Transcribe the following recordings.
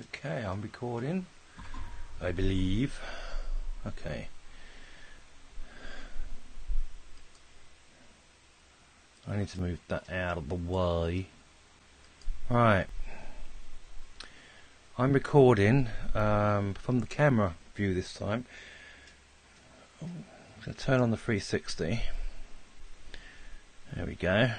Okay, I'm recording, I believe. Okay. I need to move that out of the way. Right. I'm recording from the camera view this time. I'm going to turn on the 360. There we go.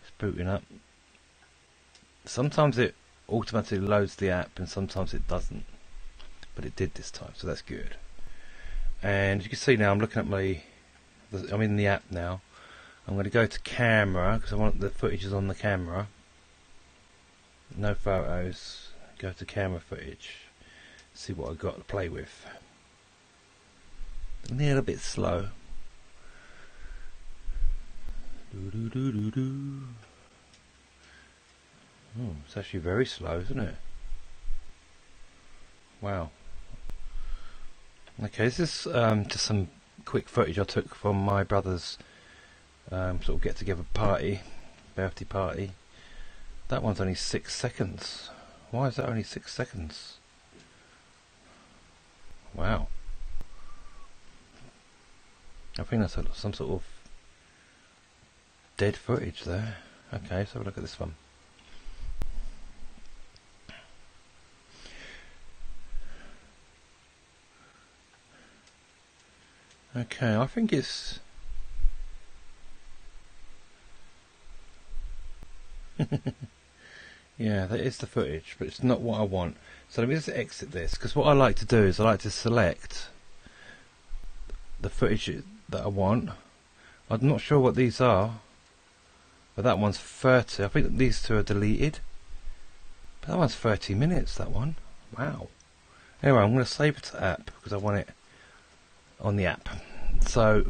It's booting up. Sometimes it automatically loads the app and sometimes it doesn't, but it did this time, so that's good. And you can see now I'm looking at I'm in the app now. I'm going to go to camera because I want the footage is on the camera. No photos. Go to camera footage. See what I've got to play with. A little bit slow. Oh, it's actually very slow, isn't it? Wow. Okay, this is just some quick footage I took from my brother's sort of get-together party, birthday party. That one's only 6 seconds. Why is that only 6 seconds? Wow. I think that's some sort of dead footage there. Okay, let's have a look at this one. Okay, I think it's yeah, that is the footage, but it's not what I want. So let me just exit this, because what I like to do is I like to select the footage that I want. I'm not sure what these are, but that one's 30. I think that these two are deleted. But that one's 30 minutes, that one. Wow. Anyway, I'm going to save it to the app, because I want it on the app. So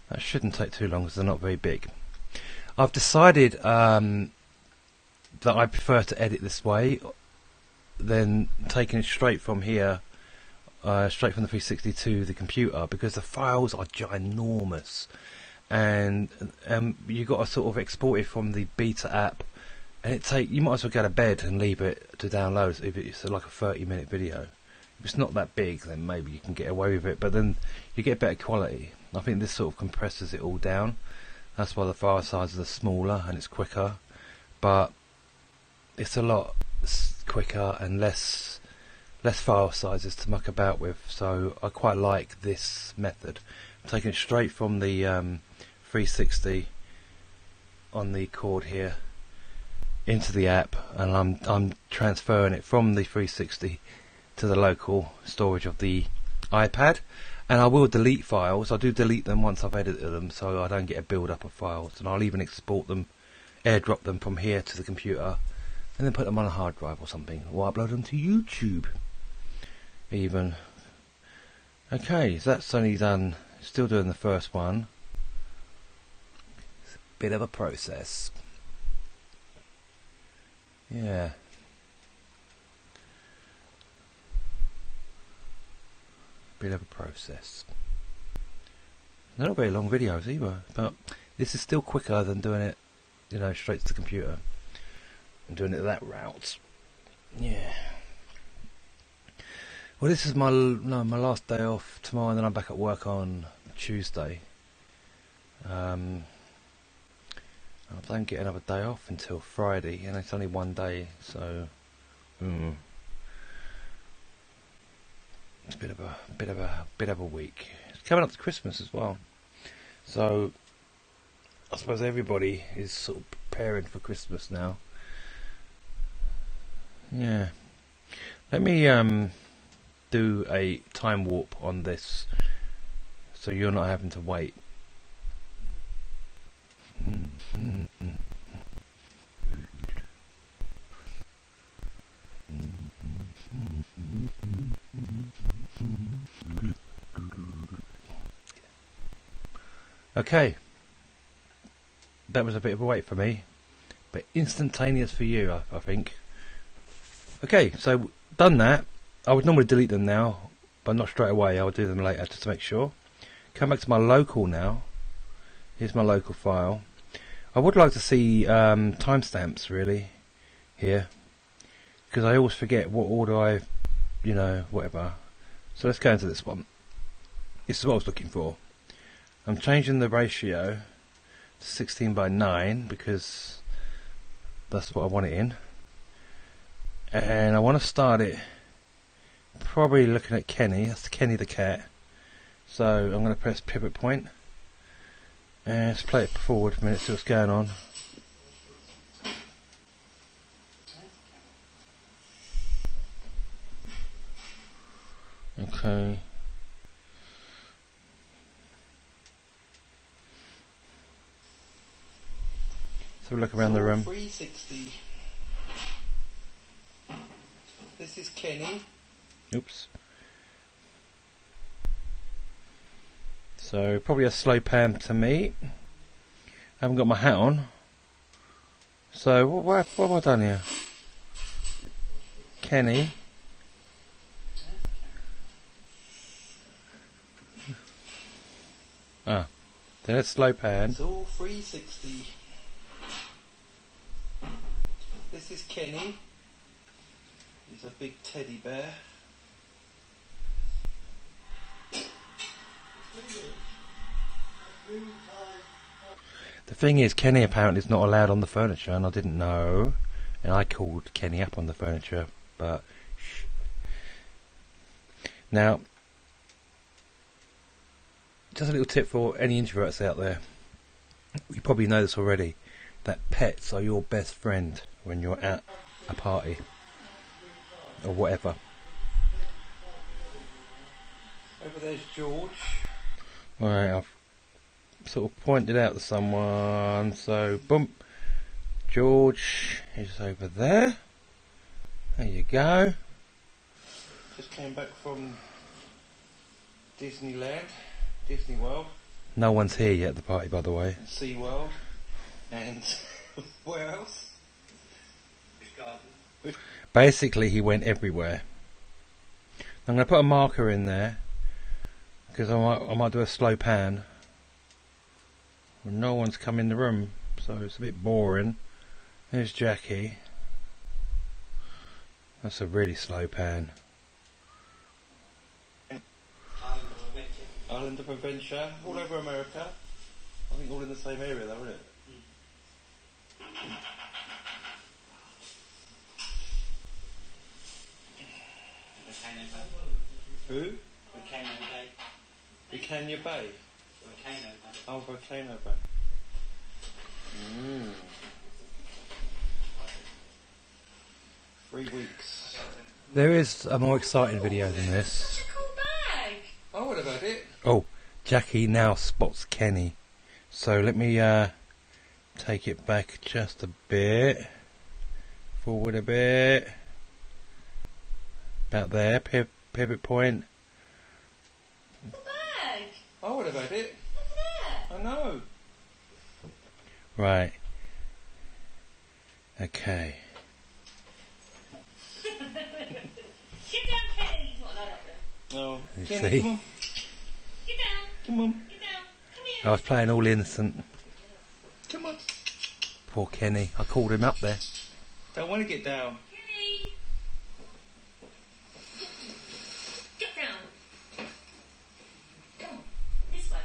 that shouldn't take too long because they're not very big. I've decided that I prefer to edit this way than taking it straight from here, straight from the 360 to the computer, because the files are ginormous, and you got to sort of export it from the beta app, and you might as well go to bed and leave it to download if it's like a 30-minute video. If it's not that big, then maybe you can get away with it, but then you get better quality. I think this sort of compresses it all down. That's why the file sizes are smaller and it's quicker, but it's a lot quicker and less file sizes to muck about with. So I quite like this method. I'm taking it straight from the 360 on the cord here into the app, and I'm transferring it from the 360 to the local storage of the iPad. And I will delete files. I do delete them once I've edited them, so I don't get a build up of files. And I'll even export them, airdrop them from here to the computer, and then put them on a hard drive or something, or upload them to YouTube even. Okay, so that's only done. Still doing the first one. It's a bit of a process. Yeah. Bit of a process. They're not very long videos either, but this is still quicker than doing it, straight to the computer and doing it that route. Yeah. Well, this is my last day off tomorrow, and then I'm back at work on Tuesday. I don't get another day off until Friday, and it's only one day, so. It's a bit of a week. It's coming up to Christmas as well, so I suppose everybody is sort of preparing for Christmas now. Yeah. Let me do a time warp on this, so you're not having to wait. Okay, that was a bit of a wait for me, but instantaneous for you, I think. Okay, so done that. I would normally delete them now, but not straight away. I will do them later just to make sure. Come back to my local now. Here's my local file. I would like to see timestamps really here. because I always forget what order I, you know, whatever. So let's go into this one. This is what I was looking for. I'm changing the ratio to 16:9 because that's what I want it in. And I want to start it probably looking at Kenny. That's Kenny the cat. So I'm going to press pivot point. And let's play it forward for a minute, see what's going on. Okay. So we look around the room. 360. This is Kenny. Oops. So probably a slow pan to me. I haven't got my hat on. So what have I done here? Kenny. Ah, then it's slow pan. It's all 360. This is Kenny. He's a big teddy bear. The thing is, Kenny apparently is not allowed on the furniture, and I didn't know. And I called Kenny up on the furniture, but shh. Now, just a little tip for any introverts out there. You probably know this already, that pets are your best friend when you're at a party or whatever. Over there's George. Alright, I've sort of pointed out to someone, so boom, George is over there. There you go. Just came back from Disneyland, Disney World. No one's here yet at the party, by the way. And Sea World. And where else? Basically, he went everywhere. I'm going to put a marker in there because I might do a slow pan. No one's come in the room, so it's a bit boring. There's Jackie. That's a really slow pan. Island of Adventure, all over America. I think all in the same area though, isn't it? Who? Volcano Bay. Britannia Bay. Volcano Bay. Oh, Volcano Bay. Mm. 3 weeks. There is a more exciting video than this. Oh, what about it? Oh, Jackie now spots Kenny. So let me take it back just a bit. Forward a bit. About there, pivot point. Oh, what about it? I know. Right. Okay. Get down, Kenny. What, that up there? Oh, You Kenny, see? come on. Get down. Come on. Get down. Come here. I was playing all innocent. Come on. Poor Kenny. I called him up there. Don't want to get down. Kenny. Get down. Come on. This way.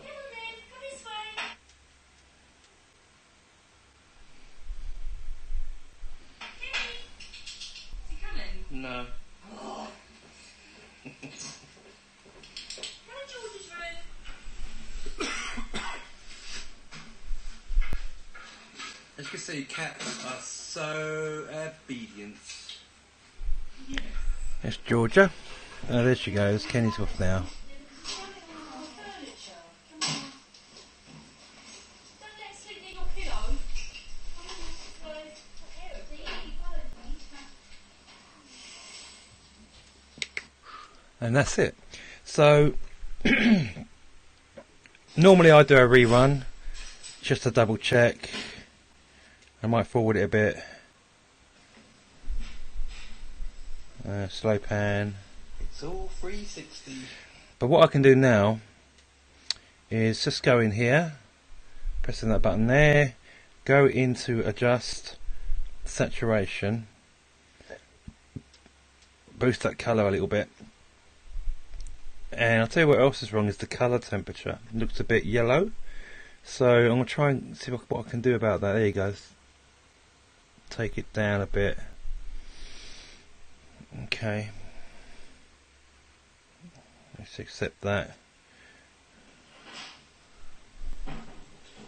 Come on then. Come this way. Kenny. Is he coming? No. Come in George's room. As you can see, cats are so obedient. There's Georgia. Oh, there she goes. Kenny's off now. And that's it. So normally I do a rerun just to double check. I might forward it a bit. Slow pan. It's all 360. But what I can do now is just go in here, pressing that button there, go into adjust saturation, boost that colour a little bit, and I'll tell you what else is wrong is the colour temperature. It looks a bit yellow, so I'm going to try and see what I can do about that. There you go. Take it down a bit. Okay, let's accept that.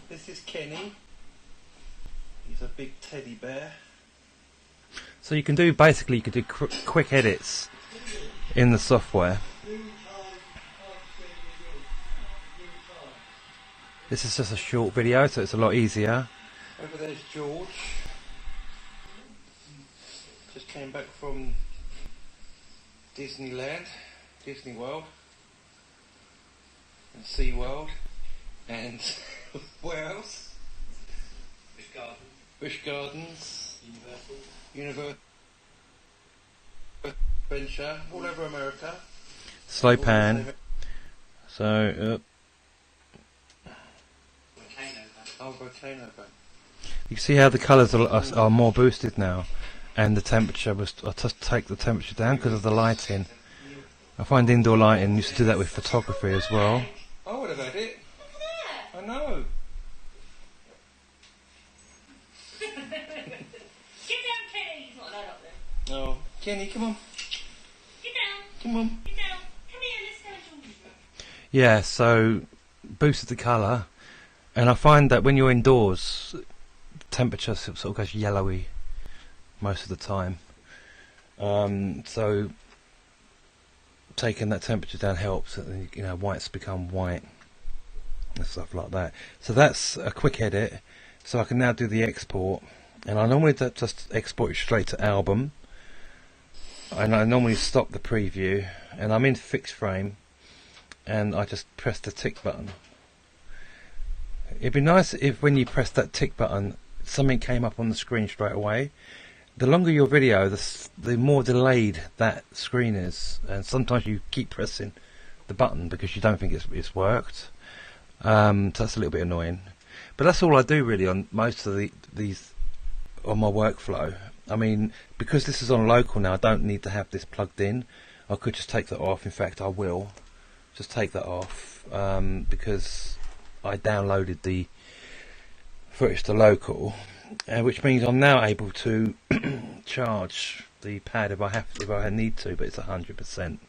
This is Kenny. He's a big teddy bear. So you can do quick edits in the software. This is just a short video, so it's a lot easier. Over there's George. Just came back from Disneyland, Disney World, and Sea World, and where else? Busch Gardens, Universal, Adventure, all over America. Slow pan. So, Volcano Bay. you can see how the colours are more boosted now, and the temperature was. I just take the temperature down because of the lighting. I find indoor lighting used to do that with photography as well. I would have had it. I know. Get down, Kenny. He's not allowed up there. No, Kenny, come on, Get down. come on. Get down. Come here. Let's go, George. Yeah, so boosted the colour, and I find that when you're indoors, the temperature sort of goes yellowy most of the time. So taking that temperature down helps. You know, whites become white and stuff like that. So that's a quick edit. So I can now do the export, and I normally just export it straight to album. And I normally stop the preview, and I'm in fixed frame, and I just press the tick button. It'd be nice if when you press that tick button, something came up on the screen straight away. The longer your video, the more delayed that screen is, and sometimes you keep pressing the button because you don't think it's worked. So that's a little bit annoying. But that's all I do really on most of these on my workflow. I mean, because this is on local now, I don't need to have this plugged in. I could just take that off. In fact, I will just take that off because I downloaded the footage to local, which means I'm now able to charge the pad if I need to, but it's 100%.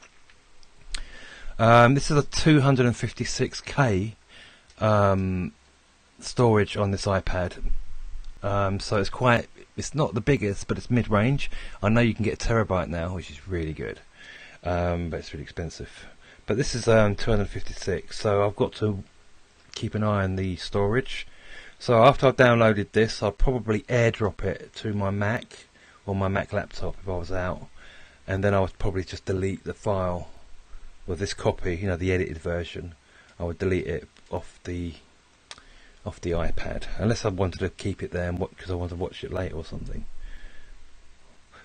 This is a 256k storage on this iPad, so it's not the biggest, but it's mid-range. I know you can get a terabyte now, which is really good, but it's really expensive. But this is 256, so I've got to keep an eye on the storage. So after I've downloaded this, I'll probably airdrop it to my Mac or my Mac laptop if I was out, and then I would probably just delete the file with this copy, you know, the edited version. I would delete it off the iPad, unless I wanted to keep it there because I want to watch it later or something.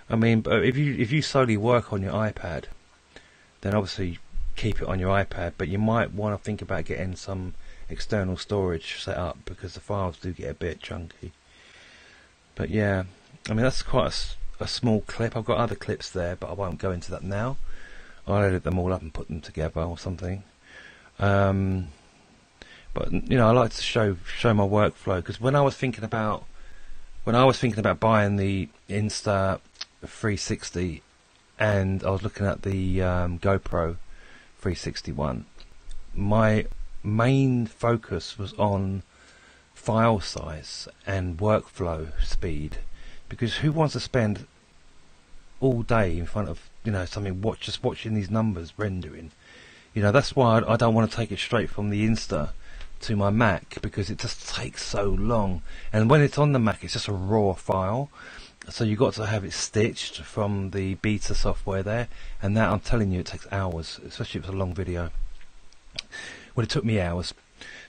I mean, but if you solely work on your iPad, then obviously keep it on your iPad, but you might want to think about getting some external storage set up because the files do get a bit chunky. But yeah, I mean, that's quite a small clip. I've got other clips there, but I won't go into that now. I'll edit them all up and put them together or something. But you know, I like to show my workflow, because when I was thinking about buying the Insta360, and I was looking at the GoPro 361, my main focus was on file size and workflow speed, because who wants to spend all day in front of, you know, something just watching these numbers rendering? You know, that's why I don't want to take it straight from the Insta to my Mac, because it just takes so long, and when it's on the Mac it's just a raw file, so you've got to have it stitched from the beta software there, and that, I'm telling you, it takes hours, especially if it's a long video. Well, it took me hours.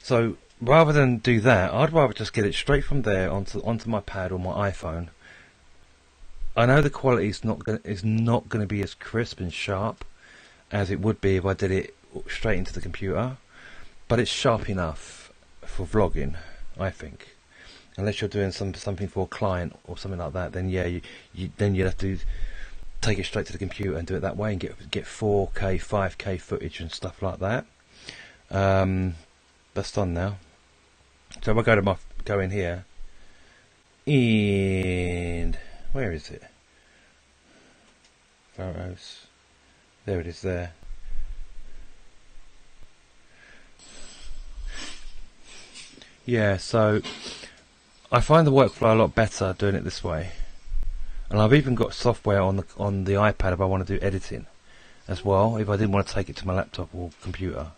So rather than do that, I'd rather just get it straight from there onto my pad or my iPhone. I know the quality is not going to be as crisp and sharp as it would be if I did it straight into the computer, but it's sharp enough for vlogging, I think. unless you're doing something for a client or something like that, then yeah, you'd have to take it straight to the computer and do it that way and get 4K, 5K footage and stuff like that. That's done now. So if I go in here, and where is it? Photos. There it is there. Yeah, so I find the workflow a lot better doing it this way. And I've even got software on the iPad if I want to do editing as well, if I didn't want to take it to my laptop or computer.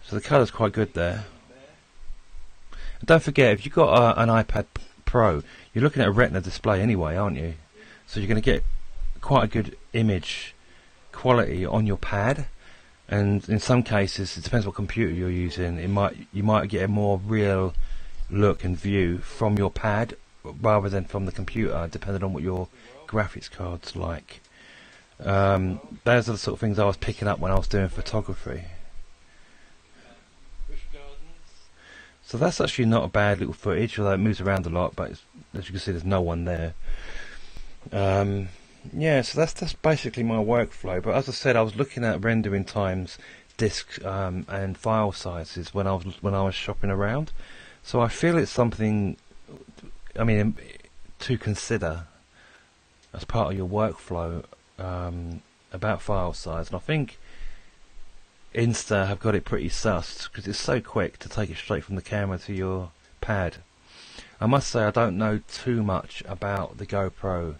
So the colour's quite good there. And don't forget, if you've got an iPad Pro, you're looking at a Retina display anyway, aren't you? So you're going to get quite a good image quality on your pad. And in some cases, it depends what computer you're using. You might get a more real look and view from your pad rather than from the computer, depending on what your graphics card's like. Those are the sort of things I was picking up when I was doing photography. So that's actually not a bad little footage, although it moves around a lot, but as you can see, there's no one there. Yeah, so that's basically my workflow. But as I said, I was looking at rendering times, disk and file sizes when I was shopping around. So I feel it's something, I mean, to consider as part of your workflow about file size. And I think Insta have got it pretty sussed because it's so quick to take it straight from the camera to your pad. I must say I don't know too much about the GoPro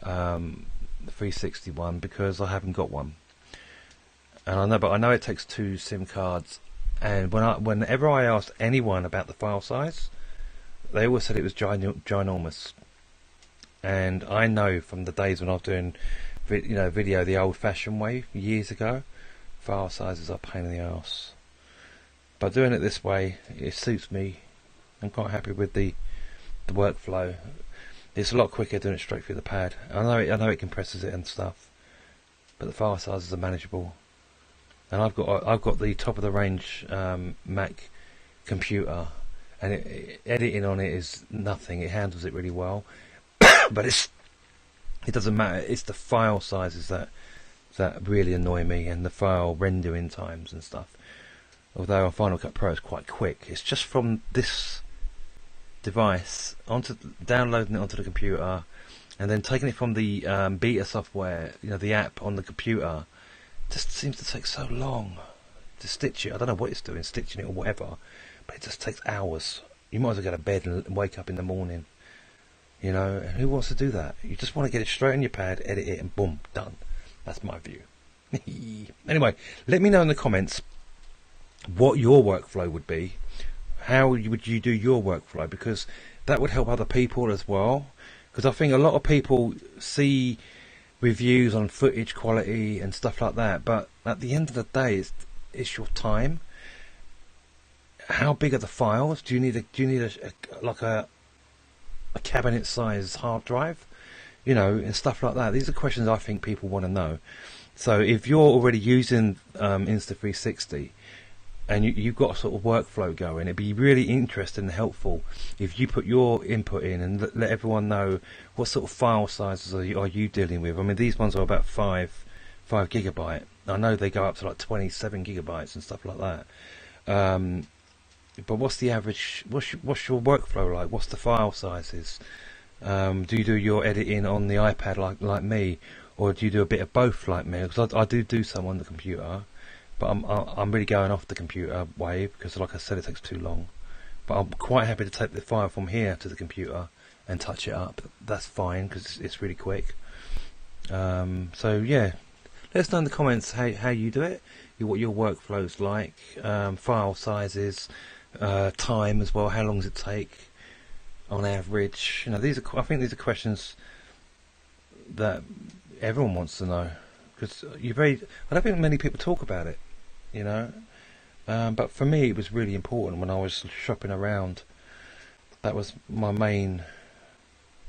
360 one because I haven't got one, and I know it takes 2 SIM cards. And whenever I asked anyone about the file size, they always said it was ginormous. And I know from the days when I was doing video the old-fashioned way years ago, file sizes are a pain in the arse. But doing it this way, it suits me. I'm quite happy with the workflow. It's a lot quicker doing it straight through the pad. I know it compresses it and stuff, but the file sizes are manageable. And I've got the top of the range Mac computer, and editing on it is nothing. It handles it really well, but it doesn't matter. It's the file sizes that really annoy me, and the file rendering times and stuff. Although Final Cut Pro is quite quick, it's just from this device downloading it onto the computer, and then taking it from the beta software, the app on the computer. Just seems to take so long to stitch it. I don't know what it's doing, stitching it or whatever, but it just takes hours. You might as well go to bed and wake up in the morning. And who wants to do that? You just want to get it straight on your pad, edit it, and boom, done. That's my view. Anyway, let me know in the comments what your workflow would be. How would you do your workflow? Because that would help other people as well. Because I think a lot of people see reviews on footage quality and stuff like that, but at the end of the day, it's your time. How big are the files? Do you need a cabinet size hard drive? And stuff like that. These are questions I think people want to know. So if you're already using Insta360 and you've got a sort of workflow going, it'd be really interesting and helpful if you put your input in and let everyone know what sort of file sizes are you dealing with. I mean, these ones are about 5 gigabyte. I know they go up to like 27 gigabytes and stuff like that. But what's the average? What's your workflow like? What's the file sizes? Do you do your editing on the iPad like me, or do you do a bit of both like me? Because I do some on the computer, but I'm really going off the computer way because, like I said, it takes too long. But I'm quite happy to take the file from here to the computer and touch it up. That's fine because it's really quick. So yeah, let us know in the comments how you do it, what your workflow's like, file sizes, time as well. How long does it take on average? I think these are questions that everyone wants to know because I don't think many people talk about it. But for me it was really important when I was shopping around. That was my main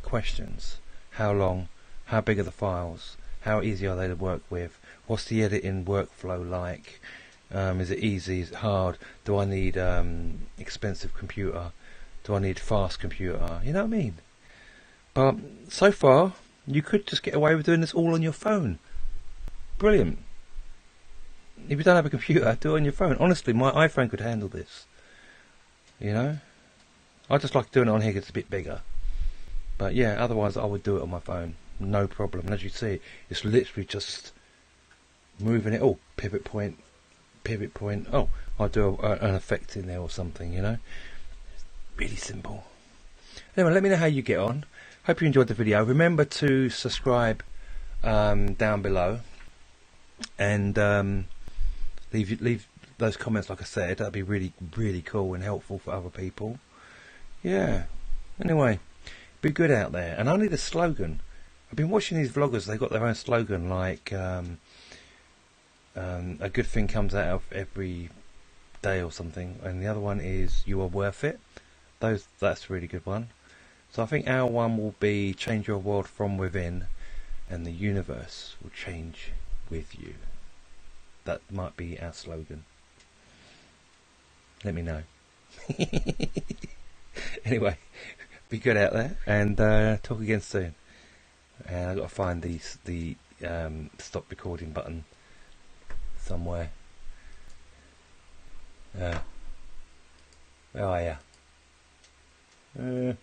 questions. How long? How big are the files? How easy are they to work with? What's the editing workflow like? Is it easy? Is it hard? Do I need expensive computer? Do I need fast computer? You know what I mean? But so far, you could just get away with doing this all on your phone. Brilliant. If you don't have a computer, do it on your phone. Honestly, my iPhone could handle this. You know? I just like doing it on here 'cause it's a bit bigger. But yeah, otherwise I would do it on my phone. No problem. And as you see, it's literally just moving it. Oh, pivot point. Oh, I'll do an effect in there or something, you know? It's really simple. Anyway, let me know how you get on. Hope you enjoyed the video. Remember to subscribe down below. And leave those comments, like I said. That'd be really, really cool and helpful for other people. Yeah. Anyway, be good out there. And I need a slogan. I've been watching these vloggers. They got their own slogan, like a good thing comes out of every day or something. And the other one is you are worth it. That's a really good one. So I think our one will be change your world from within, and the universe will change with you. That might be our slogan. Let me know. Anyway, be good out there, and talk again soon. And I've got to find the stop recording button somewhere. Where are you?